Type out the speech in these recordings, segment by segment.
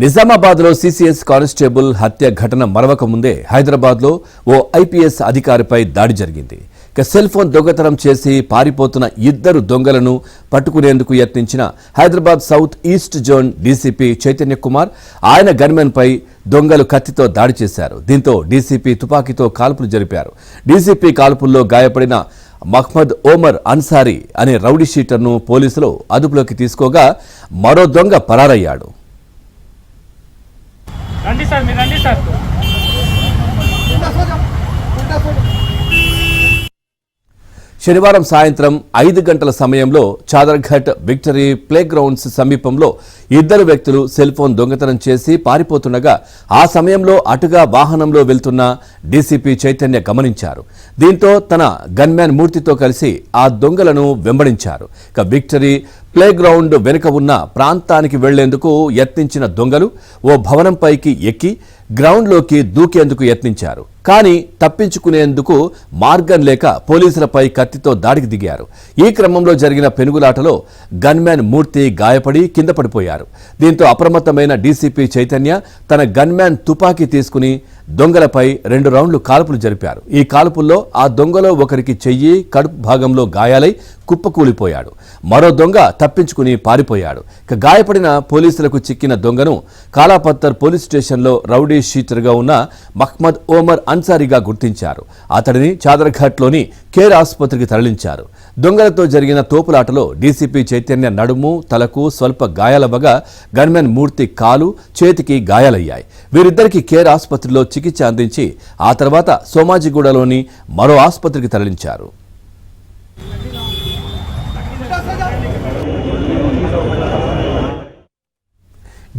నిజామాబాద్లో CCS constable హత్య ఘటన మరవక ముందే హైదరాబాద్లో ఓ ఐపీఎస్ అధికారిపై దాడి జరిగింది. సెల్ ఫోన్ దొంగతనం చేసి పారిపోతున్న ఇద్దరు దొంగలను పట్టుకునేందుకు యత్నించిన Hyderabad south east zone DCP Chaitanya Kumar ఆయన గన్మెన్పై దొంగలు కత్తితో దాడి చేశారు. దీంతో డీసీపీ తుపాకీతో కాల్పులు జరిపారు. డీసీపీ కాల్పుల్లో గాయపడిన మహ్మద్ ఓమర్ అన్సారీ అనే రౌడీ షీటర్ను పోలీసులు అదుపులోకి తీసుకోగా మరో దొంగ పరారయ్యాడు. శనివారం సాయంత్రం 5 గంటల సమయంలో చాదర్ఘట్ విక్టరీ ప్లే గ్రౌండ్స్ సమీపంలో ఇద్దరు వ్యక్తులు సెల్ ఫోన్ దొంగతనం చేసి పారిపోతుండగా ఆ సమయంలో అటుగా వాహనంలో వెళ్తున్న డీసీపీ చైతన్య గమనించారు. దీంతో తన గన్మ్యాన్ మూర్తితో కలిసి ఆ దొంగలను వెంబడించారు. విక్టరీ ప్లే గ్రౌండ్ వెనుక ఉన్న ప్రాంతానికి వెళ్లేందుకు యత్నించిన దొంగలు ఓ భవనంపైకి ఎక్కి గ్రౌండ్లోకి దూకేందుకు యత్నించారు. కానీ తప్పించుకునేందుకు మార్గం లేక పోలీసులపై కత్తితో దాడికి దిగారు. ఈ క్రమంలో జరిగిన పెనుగులాటలో గన్మ్యాన్ మూర్తి గాయపడి కింద పడిపోయారు. దీంతో అప్రమత్తమైన డీసీపీ చైతన్య తన గన్మ్యాన్ తుపాకీ తీసుకుని దొంగలపై 2 రౌండ్లు కాల్పులు జరిపారు. ఈ కాల్పుల్లో ఆ దొంగలో ఒకరికి చెయ్యి, కడుపు భాగంలో గాయాలై కుప్పకూలిపోయాడు. మరో దొంగ తప్పించుకుని పారిపోయాడు. గాయపడిన పోలీసులకు చిక్కిన దొంగను కాలాపత్తర్ పోలీస్ స్టేషన్లో రౌడీ షీటర్గా ఉన్న మహ్మద్ ఓమర్ అన్సారీగా గుర్తించారు. అతడిని చాదర్ఘాట్లోని కేర్ ఆసుపత్రికి తరలించారు. దొంగలతో జరిగిన తోపులాటలో డీసీపీ చైతన్య నడుము, తలకు స్వల్ప గాయాలవ్వగా గన్మెన్ మూర్తి కాలు, చేతికి గాయాలయ్యాయి. వీరిద్దరికీ కేర్ ఆసుపత్రిలో చికిత్స అందించి ఆ తర్వాత సోమాజిగూడలోని మరో ఆసుపత్రికి తరలించారు.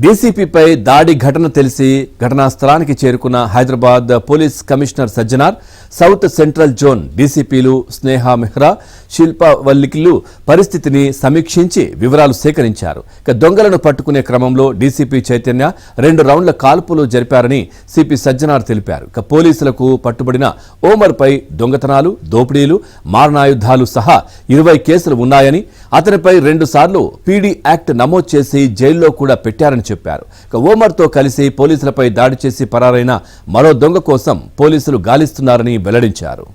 డీసీపీపై దాడి ఘటన తెలిసి ఘటనా స్థలానికి చేరుకున్న Hyderabad police commissioner Sajjanar, south central zone డీసీపీలు స్నేహ మెహ్రా, శిల్పా వల్లికిలు పరిస్థితిని సమీక్షించి వివరాలు సేకరించారు. దొంగలను పట్టుకునే క్రమంలో డీసీపీ చైతన్య 2 రౌండ్ల కాల్పులు జరిపారని సిపి సజ్జనార్ తెలిపారు. పోలీసులకు పట్టుబడిన ఓమర్పై దొంగతనాలు, దోపిడీలు, మారణాయుధాలు సహా 20 కేసులు ఉన్నాయని, అతనిపై 2 సార్లు పీడీ యాక్ట్ నమోదు చేసి జైల్లో కూడా పెట్టారని చెప్పారు. ఓమర్తో కలిసి పోలీసులపై దాడి చేసి పరారైన మరో దొంగ కోసం పోలీసులు గాలిస్తున్నారని వెల్లడించారు.